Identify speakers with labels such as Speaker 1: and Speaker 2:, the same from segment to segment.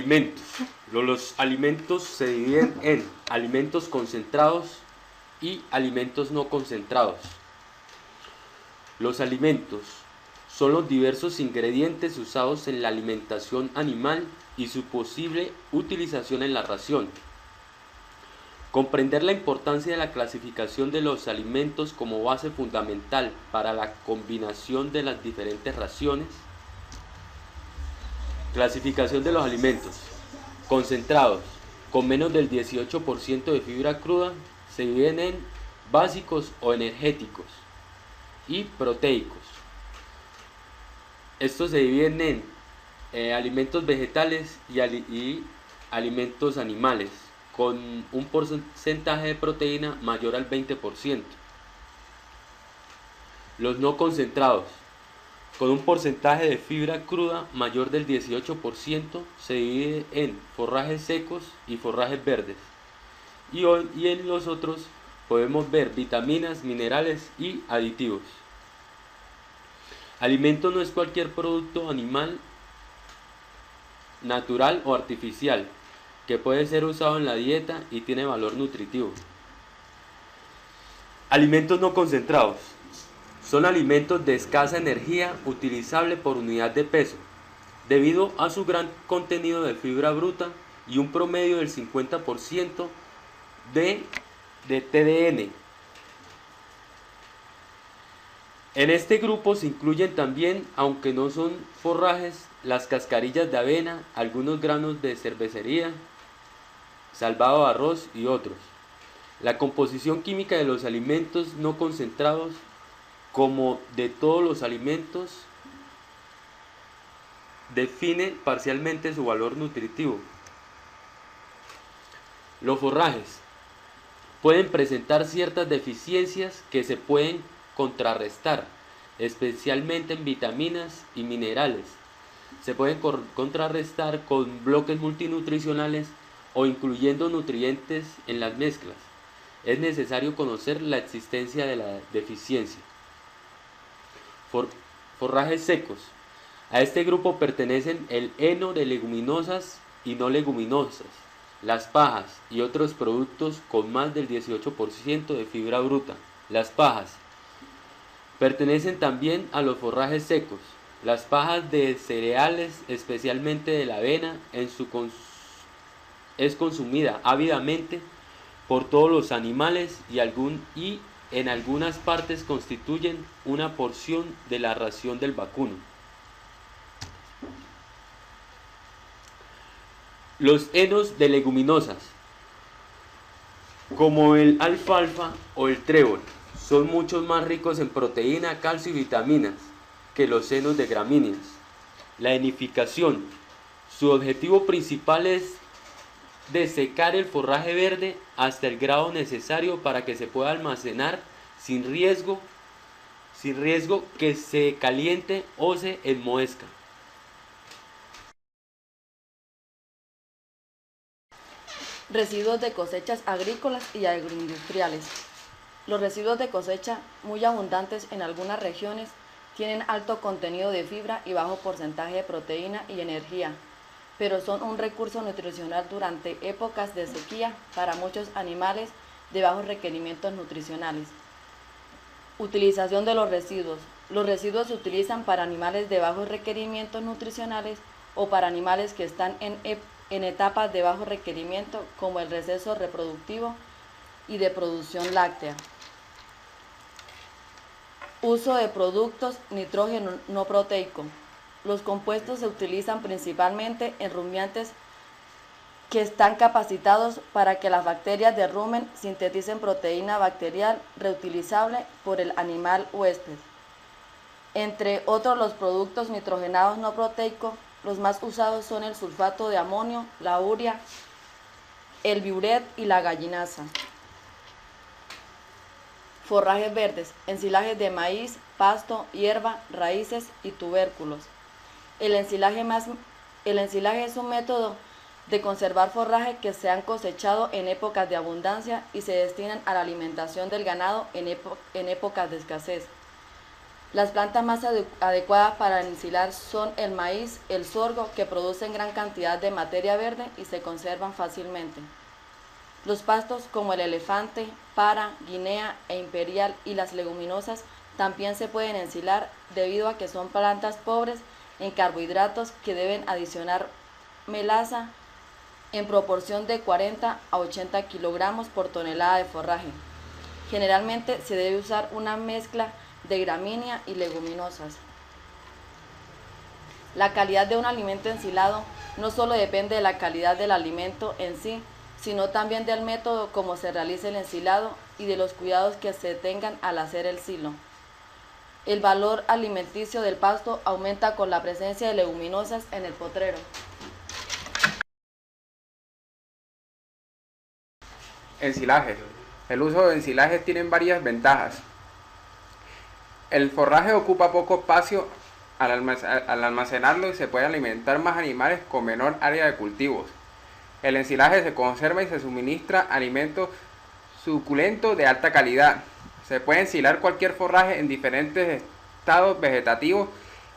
Speaker 1: Alimentos. Los alimentos se dividen en alimentos concentrados y alimentos no concentrados. Los alimentos son los diversos ingredientes usados en la alimentación animal y su posible utilización en la ración. Comprender la importancia de la clasificación de los alimentos como base fundamental para la combinación de las diferentes raciones. Clasificación de los alimentos. Concentrados, con menos del 18% de fibra cruda, se dividen en básicos o energéticos y proteicos. Estos se dividen en alimentos vegetales y alimentos animales, con un porcentaje de proteína mayor al 20%. Los no concentrados, con un porcentaje de fibra cruda mayor del 18%, se divide en forrajes secos y forrajes verdes. Y en los otros podemos ver vitaminas, minerales y aditivos. Alimento no es cualquier producto animal, natural o artificial, que puede ser usado en la dieta y tiene valor nutritivo. Alimentos no concentrados. Son alimentos de escasa energía utilizable por unidad de peso, debido a su gran contenido de fibra bruta y un promedio del 50% de TDN. En este grupo se incluyen también, aunque no son forrajes, las cascarillas de avena, algunos granos de cervecería, salvado de arroz y otros. La composición química de los alimentos no concentrados, como de todos los alimentos, define parcialmente su valor nutritivo. Los forrajes pueden presentar ciertas deficiencias que se pueden contrarrestar, especialmente en vitaminas y minerales. Se pueden contrarrestar con bloques multinutricionales o incluyendo nutrientes en las mezclas. Es necesario conocer la existencia de la deficiencia. Forrajes secos. A este grupo pertenecen el heno de leguminosas y no leguminosas, las pajas y otros productos con más del 18% de fibra bruta. Las pajas pertenecen también a los forrajes secos. Las pajas de cereales, especialmente de la avena, es consumida ávidamente por todos los animales y en algunas partes constituyen una porción de la ración del vacuno. Los henos de leguminosas, como el alfalfa o el trébol, son mucho más ricos en proteína, calcio y vitaminas que los henos de gramíneas. La enificación. Su objetivo principal es desecar el forraje verde hasta el grado necesario para que se pueda almacenar sin riesgo que se caliente o se enmohezca.
Speaker 2: Residuos de cosechas agrícolas y agroindustriales. Los residuos de cosecha, muy abundantes en algunas regiones, tienen alto contenido de fibra y bajo porcentaje de proteína y energía, pero son un recurso nutricional durante épocas de sequía para muchos animales de bajos requerimientos nutricionales. Utilización de los residuos. Los residuos se utilizan para animales de bajos requerimientos nutricionales o para animales que están en etapas de bajo requerimiento, como el receso reproductivo y de producción láctea. Uso de productos nitrógeno no proteico. Los compuestos se utilizan principalmente en rumiantes que están capacitados para que las bacterias de rumen sinteticen proteína bacterial reutilizable por el animal huésped. Entre otros, los productos nitrogenados no proteicos, los más usados son el sulfato de amonio, la urea, el biuret y la gallinasa. Forrajes verdes, ensilajes de maíz, pasto, hierba, raíces y tubérculos. El ensilaje es un método de conservar forraje que se han cosechado en épocas de abundancia y se destinan a la alimentación del ganado en épocas de escasez. Las plantas más adecuadas para ensilar son el maíz, el sorgo, que producen gran cantidad de materia verde y se conservan fácilmente. Los pastos como el elefante, para, guinea e imperial y las leguminosas también se pueden ensilar debido a que son plantas pobres en carbohidratos que deben adicionar melaza en proporción de 40 a 80 kilogramos por tonelada de forraje. Generalmente se debe usar una mezcla de gramínea y leguminosas. La calidad de un alimento ensilado no solo depende de la calidad del alimento en sí, sino también del método como se realiza el ensilado y de los cuidados que se tengan al hacer el silo. El valor alimenticio del pasto aumenta con la presencia de leguminosas en el potrero.
Speaker 3: Ensilaje. El uso de ensilajes tiene varias ventajas. El forraje ocupa poco espacio al almacenarlo y se puede alimentar más animales con menor área de cultivos. El ensilaje se conserva y se suministra alimentos suculentos de alta calidad. Se puede ensilar cualquier forraje en diferentes estados vegetativos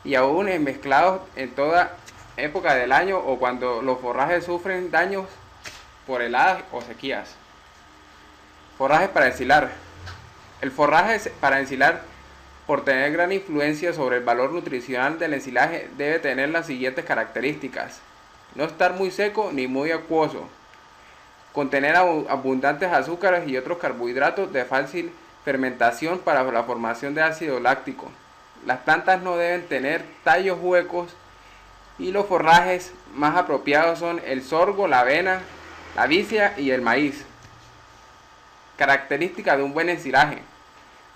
Speaker 3: y aún mezclados en toda época del año o cuando los forrajes sufren daños por heladas o sequías. Forrajes para ensilar. El forraje para ensilar, por tener gran influencia sobre el valor nutricional del ensilaje, debe tener las siguientes características: no estar muy seco ni muy acuoso, contener abundantes azúcares y otros carbohidratos de fácil fermentación para la formación de ácido láctico. Las plantas no deben tener tallos huecos y los forrajes más apropiados son el sorgo, la avena, la vicia y el maíz. Características de un buen ensilaje: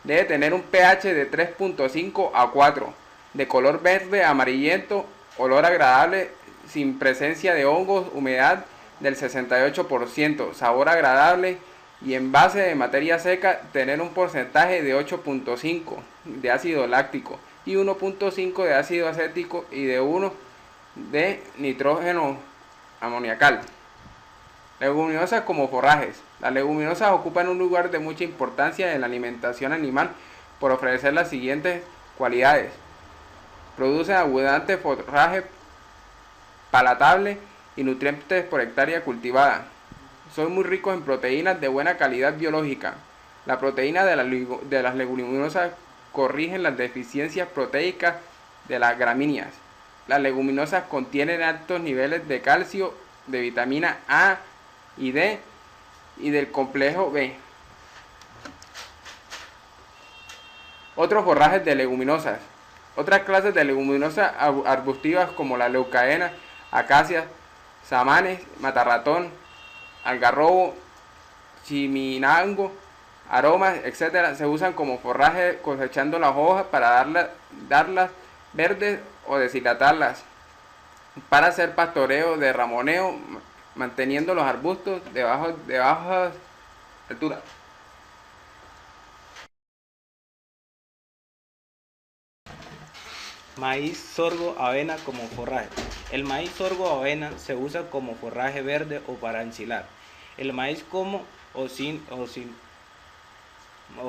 Speaker 3: debe tener un pH de 3.5 a 4, de color verde amarillento, olor agradable sin presencia de hongos, humedad del 68%, sabor agradable y en base de materia seca tener un porcentaje de 8.5 de ácido láctico y 1.5 de ácido acético y de 1 de nitrógeno amoniacal. Leguminosas como forrajes. Las leguminosas ocupan un lugar de mucha importancia en la alimentación animal por ofrecer las siguientes cualidades: producen abundante forraje palatable y nutrientes por hectárea cultivada. Son muy ricos en proteínas de buena calidad biológica. La proteína de las leguminosas corrigen las deficiencias proteicas de las gramíneas. Las leguminosas contienen altos niveles de calcio, de vitamina A y D y del complejo B. Otros forrajes de leguminosas. Otras clases de leguminosas arbustivas como la leucaena, acacias, samanes, matarratón, algarrobo, chiminango, aromas, etc. se usan como forraje cosechando las hojas para darlas verdes o deshidratarlas, para hacer pastoreo de ramoneo, manteniendo los arbustos de baja altura.
Speaker 4: Maíz, sorgo, avena como forraje. El maíz, sorgo o avena se usa como forraje verde o para ensilar. El maíz como o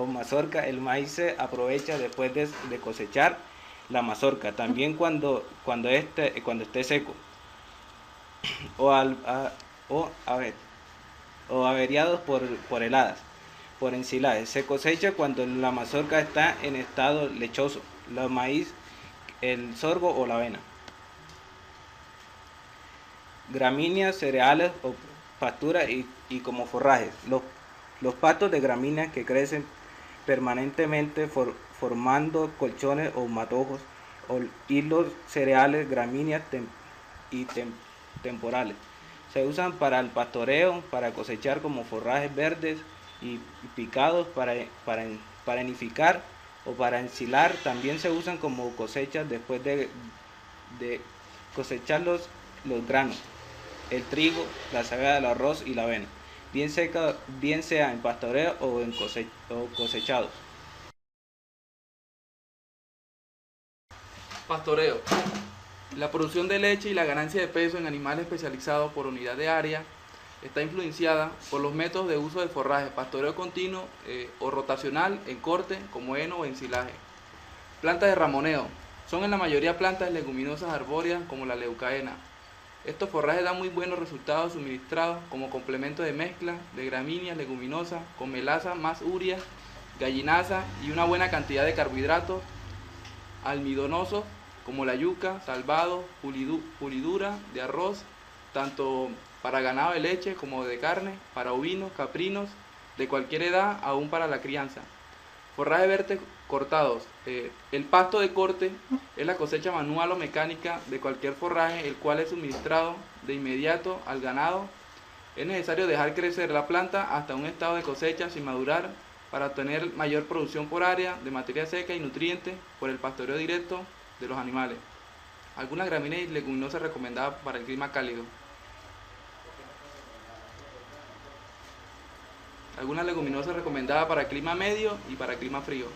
Speaker 4: mazorca. El maíz se aprovecha después de cosechar la mazorca, también cuando esté seco o averiados por heladas. Por ensilaje se cosecha cuando la mazorca está en estado lechoso. El maíz, el sorgo o la avena. Gramíneas, cereales o pasturas y como forrajes. Los pastos de gramíneas que crecen permanentemente formando colchones o matojos, y los cereales, gramíneas temporales. Se usan para el pastoreo, para cosechar como forrajes verdes y picados, para enificar o para ensilar. También se usan como cosechas después de cosechar los granos, el trigo, la cebada, el arroz y la avena, bien sea en pastoreo o cosechados.
Speaker 5: Pastoreo. La producción de leche y la ganancia de peso en animales especializados por unidad de área está influenciada por los métodos de uso del forraje: pastoreo continuo o rotacional, en corte, como heno o ensilaje. Plantas de ramoneo. Son en la mayoría plantas leguminosas arbóreas como la leucaena. Estos forrajes dan muy buenos resultados suministrados como complemento de mezcla de gramíneas leguminosas con melaza más urea, gallinaza y una buena cantidad de carbohidratos almidonosos como la yuca, salvado, pulidura de arroz, tanto para ganado de leche como de carne, para ovinos, caprinos, de cualquier edad, aún para la crianza. Forraje verde cortados. El pasto de corte es la cosecha manual o mecánica de cualquier forraje, el cual es suministrado de inmediato al ganado. Es necesario dejar crecer la planta hasta un estado de cosecha sin madurar para obtener mayor producción por área de materia seca y nutrientes por el pastoreo directo de los animales. Algunas gramíneas y leguminosas recomendadas para el clima cálido. Algunas leguminosas recomendadas para clima medio y para clima frío.